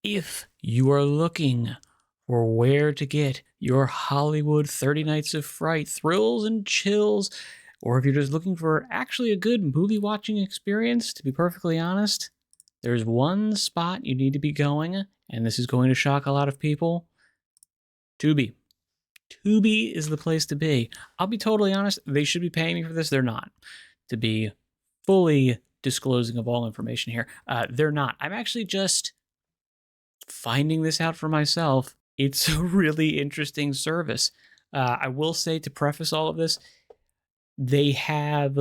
If you are looking for where to get your Hollywood 30 Nights of Fright thrills and chills, or if you're just looking for actually a good movie watching experience, to be perfectly honest, there's one spot you need to be going, and this is going to shock a lot of people. Tubi. Tubi is the place to be. I'll be totally honest, they should be paying me for this. They're not. To be fully disclosing of all information here, they're not. I'm actually just finding this out for myself. It's a really interesting service. I will say, to preface all of this, they have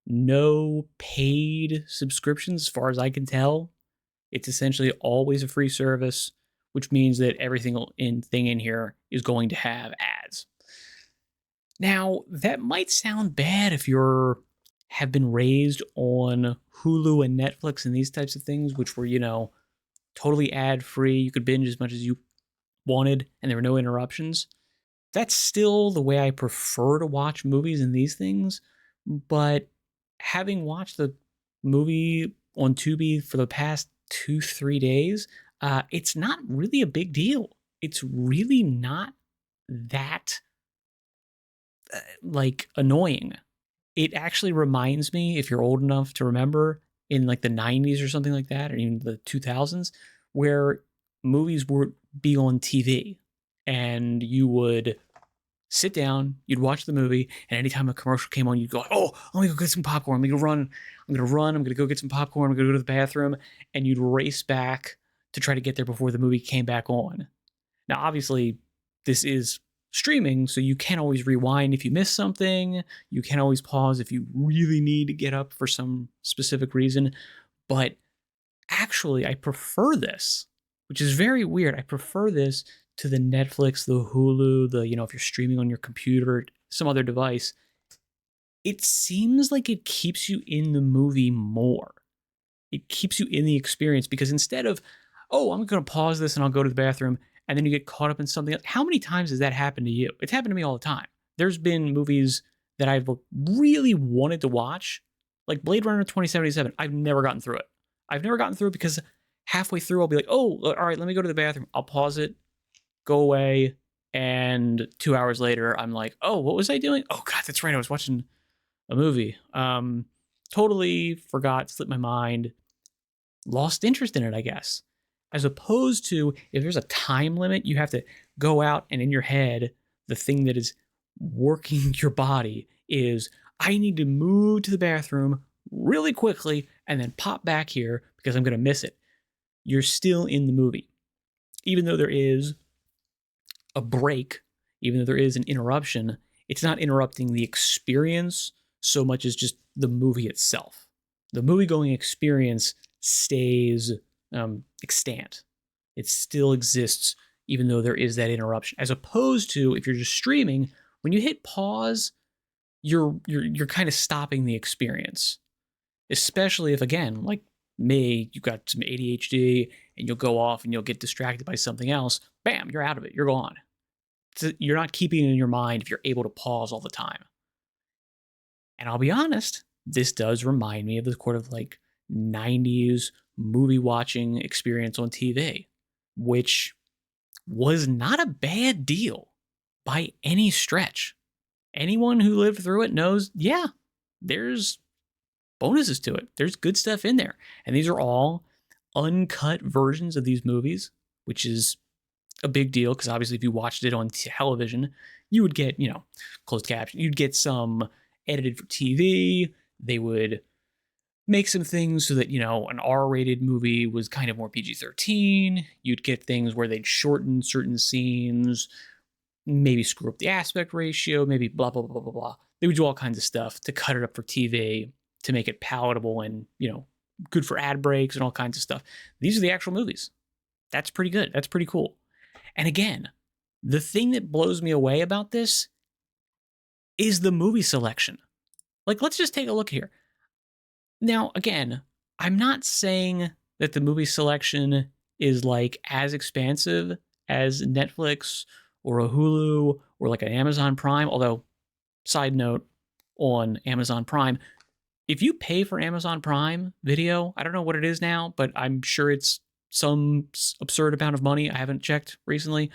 no paid subscriptions as far as I can tell. It's essentially always a free service, which means that everything in here is going to have ads. Now, that might sound bad if you're have been raised on Hulu and Netflix and these types of things, which were, totally ad free. You could binge as much as you wanted, and there were no interruptions. That's still the way I prefer to watch movies and these things. But having watched the movie on Tubi for the past 2-3 days, it's not really a big deal. It's really not that annoying. It actually reminds me, if you're old enough to remember, in like the 90s or something like that, or even the 2000s, where movies would be on TV and you would sit down, you'd watch the movie, and anytime a commercial came on, you'd go, oh, I'm gonna go get some popcorn. I'm gonna go get some popcorn. I'm gonna go to the bathroom, and you'd race back to try to get there before the movie came back on. Now, obviously, this is streaming, so you can't always rewind if you miss something. You can't always pause if you really need to get up for some specific reason. But actually, I prefer this, which is very weird. I prefer this to the Netflix, the Hulu, if you're streaming on your computer, some other device. It seems like it keeps you in the movie more. It keeps you in the experience, because instead of, oh, I'm going to pause this and I'll go to the bathroom, and then you get caught up in something else. How many times has that happened to you? It's happened to me all the time. There's been movies that I've really wanted to watch, like Blade Runner 2077. I've never gotten through it. I've never gotten through it because halfway through I'll be like, oh, all right, let me go to the bathroom. I'll pause it, go away, and 2 hours later I'm like, oh, what was I doing? Oh God, that's right, I was watching a movie. Totally forgot, slipped my mind, lost interest in it, I guess. As opposed to, if there's a time limit, you have to go out, and in your head, the thing that is working your body is, I need to move to the bathroom really quickly and then pop back here because I'm going to miss it. You're still in the movie. Even though there is a break, even though there is an interruption, it's not interrupting the experience so much as just the movie itself. The movie going experience stays extant. It still exists even though there is that interruption. As opposed to, if you're just streaming, when you hit pause, you're kind of stopping the experience. Especially if, again, like me, you've got some ADHD and you'll go off and you'll get distracted by something else. Bam, you're out of it. You're gone. You're not keeping it in your mind if you're able to pause all the time. And I'll be honest, this does remind me of the sort of like 90s movie watching experience on TV, which was not a bad deal by any stretch. Anyone who lived through it knows, yeah, there's bonuses to it. There's good stuff in there. And these are all uncut versions of these movies, which is a big deal, because obviously if you watched it on television, you would get, closed caption. You'd get some edited for TV. They would make some things so that, an R-rated movie was kind of more PG-13. You'd get things where they'd shorten certain scenes, maybe screw up the aspect ratio, maybe blah, blah, blah, blah, blah. They would do all kinds of stuff to cut it up for TV, to make it palatable and, good for ad breaks and all kinds of stuff. These are the actual movies. That's pretty good. That's pretty cool. And again, the thing that blows me away about this is the movie selection. Like, let's just take a look here. Now, again, I'm not saying that the movie selection is like as expansive as Netflix or a Hulu or like an Amazon Prime. Although, side note on Amazon Prime, if you pay for Amazon Prime Video, I don't know what it is now, but I'm sure it's some absurd amount of money. I haven't checked recently.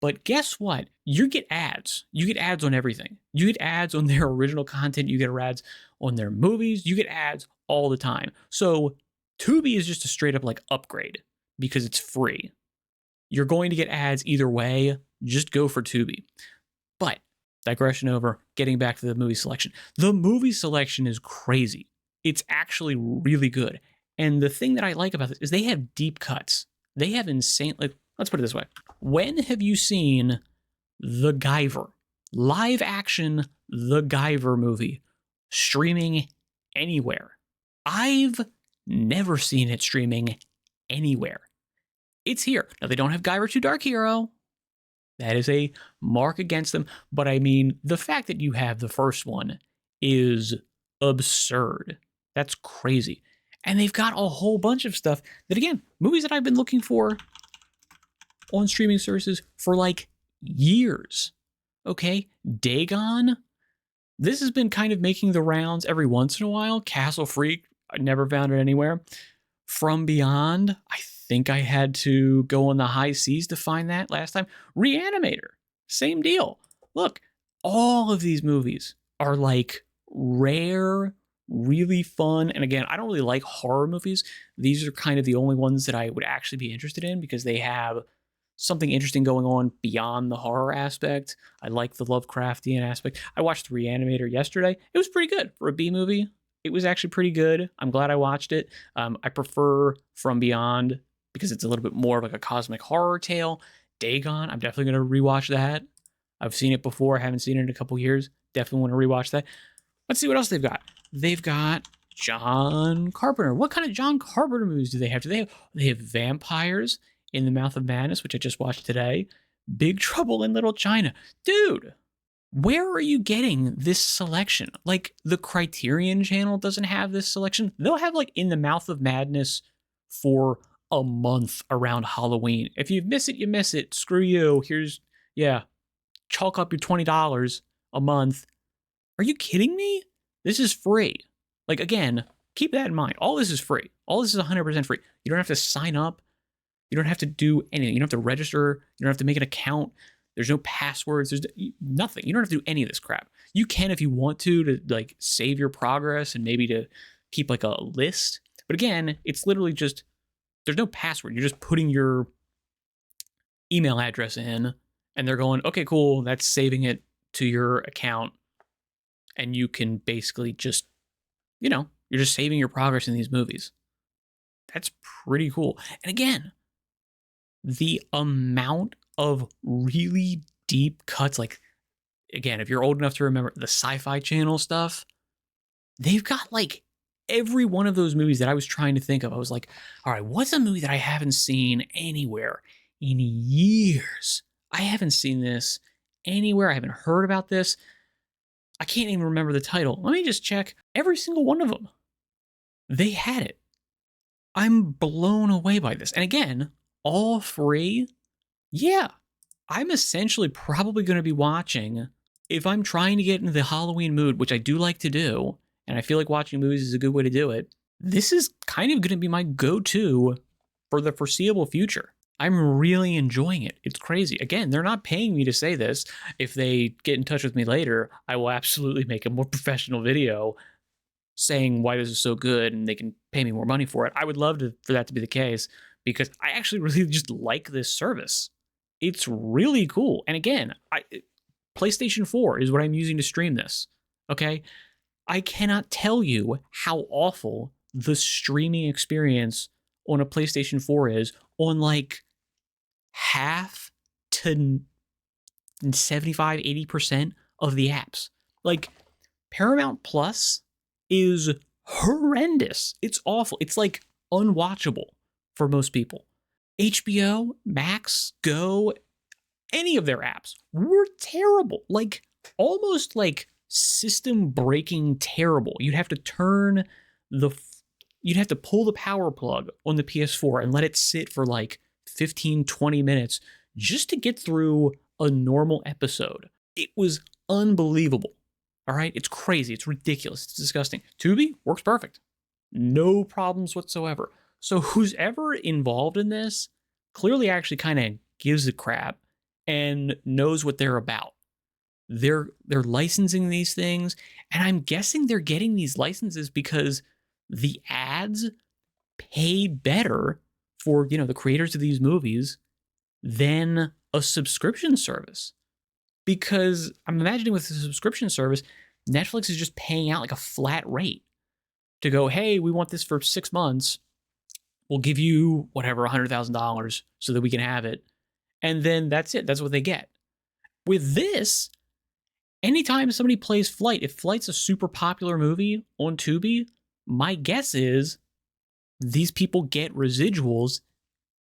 But guess what? You get ads. You get ads on everything. You get ads on their original content. You get ads on their movies. You get ads all the time. So Tubi is just a straight up like upgrade because it's free. You're going to get ads either way. Just go for Tubi. But digression over, getting back to the movie selection. The movie selection is crazy. It's actually really good. And the thing that I like about this is they have deep cuts. They have insane, like, let's put it this way. When have you seen The Guyver, live action The Guyver movie, streaming anywhere? I've never seen it streaming anywhere. It's here. Now, they don't have Guyver 2 Dark Hero. That is a mark against them. But I mean, the fact that you have the first one is absurd. That's crazy. And they've got a whole bunch of stuff that, again, movies that I've been looking for on streaming services for like years. Okay, Dagon. This has been kind of making the rounds every once in a while. Castle Freak, I never found it anywhere. From Beyond, I think I had to go on the high seas to find that last time. Reanimator, same deal. Look, all of these movies are like rare, really fun. And again, I don't really like horror movies. These are kind of the only ones that I would actually be interested in because they have something interesting going on beyond the horror aspect. I like the Lovecraftian aspect. I watched Reanimator yesterday. It was pretty good for a B movie. It was actually pretty good. I'm glad I watched it. I prefer From Beyond because it's a little bit more of like a cosmic horror tale. Dagon, I'm definitely going to rewatch that. I've seen it before. I haven't seen it in a couple years. Definitely want to rewatch that. Let's see what else they've got. They've got John Carpenter. What kind of John Carpenter movies do they have? They have Vampires in the Mouth of Madness, which I just watched today. Big Trouble in Little China. Dude, where are you getting this selection? Like, the Criterion Channel doesn't have this selection. They'll have, like, In the Mouth of Madness for a month around Halloween. If you miss it, you miss it. Screw you. Chalk up your $20 a month. Are you kidding me? This is free. Like, again, keep that in mind. All this is free. All this is 100% free. You don't have to sign up. You don't have to do anything. You don't have to register. You don't have to make an account. There's no passwords. There's nothing. You don't have to do any of this crap. You can if you want to like save your progress and maybe to keep like a list. But again, it's literally just, there's no password. You're just putting your email address in and they're going, okay, cool. That's saving it to your account. And you can basically just, you're just saving your progress in these movies. That's pretty cool. And again, the amount of really deep cuts, like, again, if you're old enough to remember the Sci-Fi Channel stuff, they've got like every one of those movies that I was trying to think of. I was like, all right, what's a movie that I haven't seen anywhere in years? I haven't seen this anywhere. I haven't heard about this. I can't even remember the title. Let me just check. Every single one of them, they had it. I'm blown away by this. And again, all free. Yeah, I'm essentially probably going to be watching, if I'm trying to get into the Halloween mood, which I do like to do, and I feel like watching movies is a good way to do it, this is kind of going to be my go-to for the foreseeable future. I'm really enjoying it. It's crazy. Again, they're not paying me to say this. If they get in touch with me later, I will absolutely make a more professional video saying why this is so good and they can pay me more money for it. I would love for that to be the case because I actually really just like this service. It's really cool. And again, PlayStation 4 is what I'm using to stream this. Okay? I cannot tell you how awful the streaming experience on a PlayStation 4 is on like half to 75-80% of the apps. Like, Paramount Plus is horrendous. It's awful. It's like unwatchable for most people. HBO, Max, Go, any of their apps were terrible. Like, almost like system breaking terrible. You'd have to pull the power plug on the PS4 and let it sit for like 15-20 minutes just to get through a normal episode. It was unbelievable. All right, it's crazy. It's ridiculous. It's disgusting. Tubi works perfect. No problems whatsoever. So who's ever involved in this clearly actually kind of gives a crap and knows what they're about. They're licensing these things, and I'm guessing they're getting these licenses because the ads pay better for, the creators of these movies than a subscription service. Because I'm imagining with the subscription service, Netflix is just paying out like a flat rate to go, hey, we want this for 6 months. We'll give you whatever, $100,000 so that we can have it. And then that's it. That's what they get. With this, anytime somebody plays Flight, if Flight's a super popular movie on Tubi, my guess is these people get residuals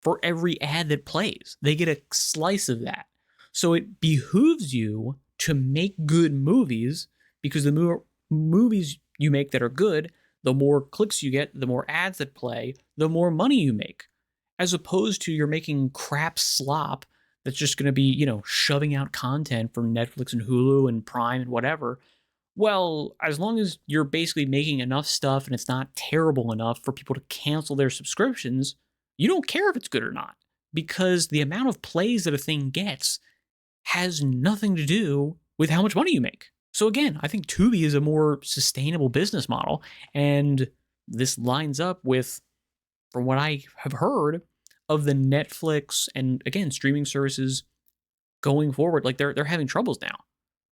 for every ad that plays. They get a slice of that. So it behooves you to make good movies, because the more movies you make that are good, the more clicks you get, the more ads that play, the more money you make. As opposed to you're making crap slop that's just going to be, shoving out content from Netflix and Hulu and Prime and whatever. Well, as long as you're basically making enough stuff and it's not terrible enough for people to cancel their subscriptions, you don't care if it's good or not, because the amount of plays that a thing gets has nothing to do with how much money you make. So again, I think Tubi is a more sustainable business model, and this lines up with, from what I have heard, of the Netflix and, again, streaming services going forward. Like they're having troubles now.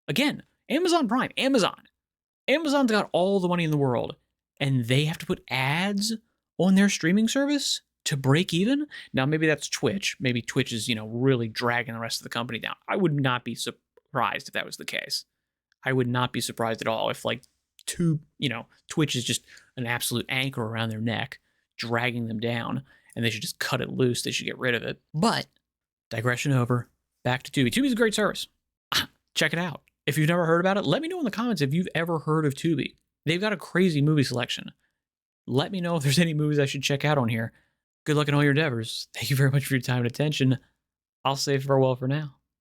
Again, Amazon Prime, Amazon's got all the money in the world, and they have to put ads on their streaming service to break even. Now, maybe that's Twitch. Maybe Twitch is, really dragging the rest of the company down. I would not be surprised if that was the case. I would not be surprised at all if Twitch is just an absolute anchor around their neck, dragging them down, and they should just cut it loose. They should get rid of it. But digression over. Back to Tubi. Tubi's a great service. Check it out. If you've never heard about it, let me know in the comments if you've ever heard of Tubi. They've got a crazy movie selection. Let me know if there's any movies I should check out on here. Good luck in all your endeavors. Thank you very much for your time and attention. I'll say farewell for now.